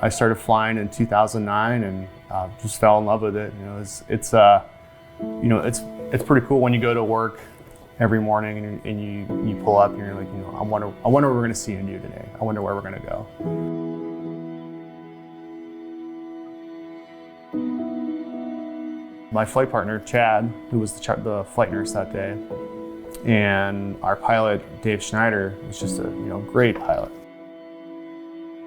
I started flying in 2009 and just fell in love with it. It's pretty cool when you go to work every morning and you pull up and you're like, I wonder what we're going to see and do today. I wonder where we're going to go. My flight partner, Chad, who was the flight nurse that day, and our pilot, Dave Schneider, was just a great pilot.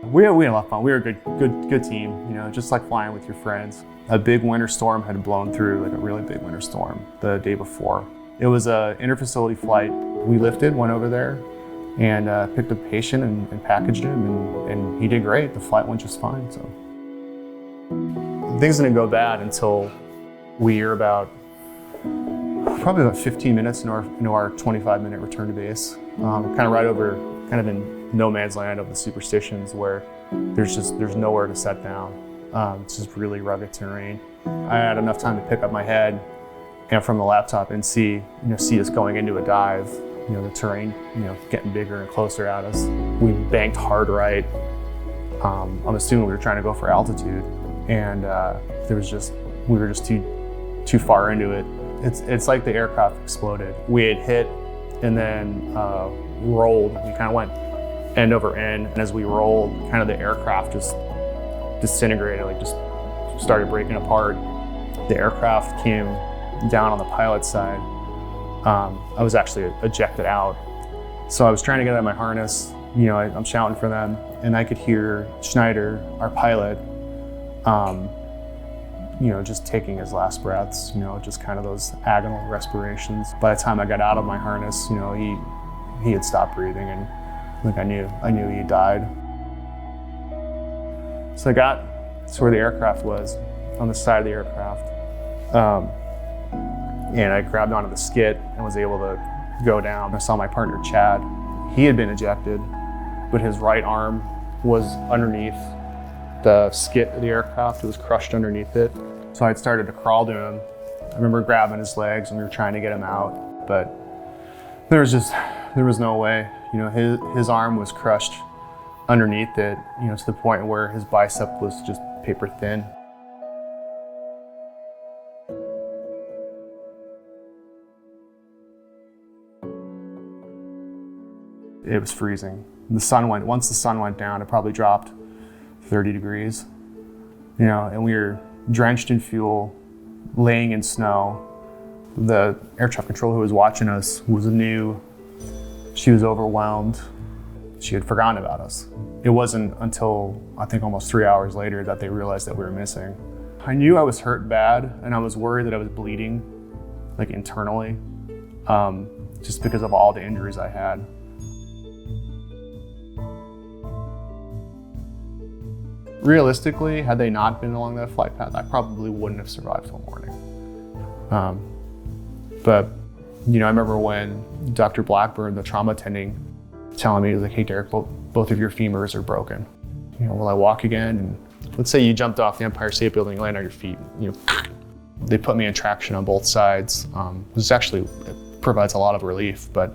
We had a lot of fun. We were a good team, just like flying with your friends. A big winter storm had blown through, like a really big winter storm, the day before. It was an interfacility flight. We lifted, went over there, and picked up a patient and packaged him, and he did great. The flight went just fine. So things didn't go bad until we were probably about 15 minutes into our 25-minute return to base. Kind of right over, kind of in no man's land of the superstitions where there's nowhere to set down. It's just really rugged terrain. I had enough time to pick up my head and from the laptop and see us going into a dive. The terrain, getting bigger and closer at us. We banked hard right. I'm assuming we were trying to go for altitude, and we were just too far into it. It's like the aircraft exploded. We had hit and then rolled. We kind of went end over end, and as we rolled, kind of the aircraft just disintegrated, like just started breaking apart. The aircraft came down on the pilot's side. I was actually ejected out. So I was trying to get out of my harness. I'm shouting for them, and I could hear Schneider, our pilot, just taking his last breaths, just kind of those agonal respirations. By the time I got out of my harness, he had stopped breathing, and like I knew he died. So I got to where the aircraft was, on the side of the aircraft, and I grabbed onto the skit and was able to go down. I saw my partner, Chad. He had been ejected, but his right arm was underneath the skit of the aircraft. It was crushed underneath it. So I started to crawl to him. I remember grabbing his legs and we were trying to get him out, but there was no way. His arm was crushed underneath it, to the point where his bicep was just paper thin. It was freezing. Once the sun went down, it probably dropped 30 degrees, and we were drenched in fuel, laying in snow. The air traffic controller who was watching us was new. She was overwhelmed. She had forgotten about us. It wasn't until, I think, almost 3 hours later that they realized that we were missing. I knew I was hurt bad, and I was worried that I was bleeding, like internally, just because of all the injuries I had. Realistically, had they not been along that flight path, I probably wouldn't have survived till morning. But I remember when Dr. Blackburn, the trauma attending, telling me, he was like, "Hey, Derek, both of your femurs are broken. Will I walk again?" And let's say you jumped off the Empire State Building, you land on your feet. They put me in traction on both sides. It provides a lot of relief, but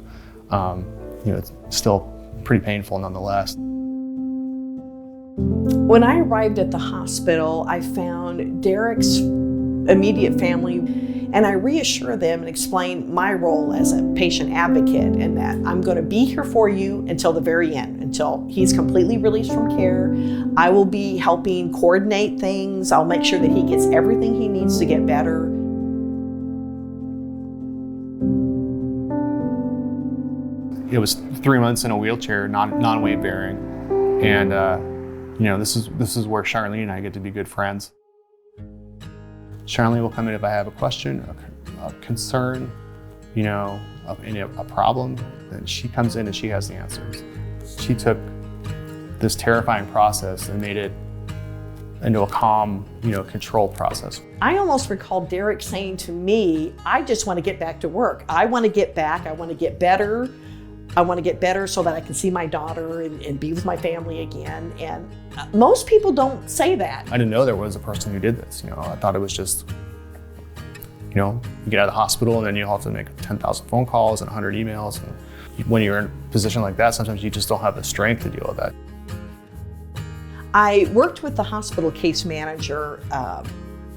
it's still pretty painful nonetheless. When I arrived at the hospital, I found Derek's immediate family, and I reassured them and explained my role as a patient advocate, and that I'm going to be here for you until the very end, until he's completely released from care. I will be helping coordinate things. I'll make sure that he gets everything he needs to get better. It was 3 months in a wheelchair, non-weight bearing, and this is where Charlene and I get to be good friends. Charlene will come in if I have a question, a concern, a problem, and she comes in and she has the answers. She took this terrifying process and made it into a calm, controlled process. I almost recall Derek saying to me, "I just want to get back to work. I want to get back. I want to get better. I want to get better so that I can see my daughter and be with my family again." And most people don't say that. I didn't know there was a person who did this. I thought it was just, you get out of the hospital and then you'll have to make 10,000 phone calls and 100 emails. And when you're in a position like that, sometimes you just don't have the strength to deal with that. I worked with the hospital case manager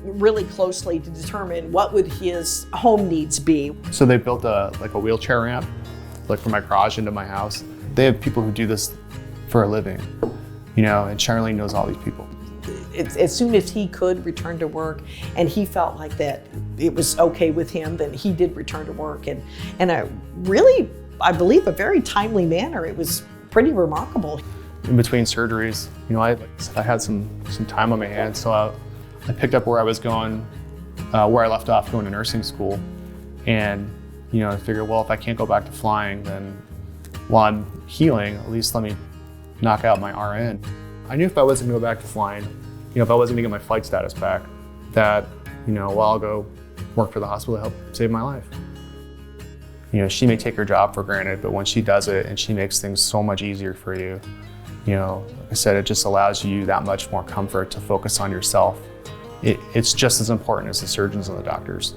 really closely to determine what would his home needs be. So they built a wheelchair ramp, like from my garage into my house. They have people who do this for a living, you know, and Charlene knows all these people. As soon as he could return to work and he felt like that it was okay with him, then he did return to work, and I believe a very timely manner. It was pretty remarkable. In between surgeries, you know, I had some time on my hands, so I picked up where I was going, where I left off going to nursing school, and you know, I figured, well, if I can't go back to flying, then while I'm healing, at least let me knock out my RN. I knew if I wasn't going to go back to flying, you know, if I wasn't going to get my flight status back, that, you know, well, I'll go work for the hospital to help save my life. You know, she may take her job for granted, but when she does it and she makes things so much easier for you, you know, like I said, it just allows you that much more comfort to focus on yourself. It's just as important as the surgeons and the doctors.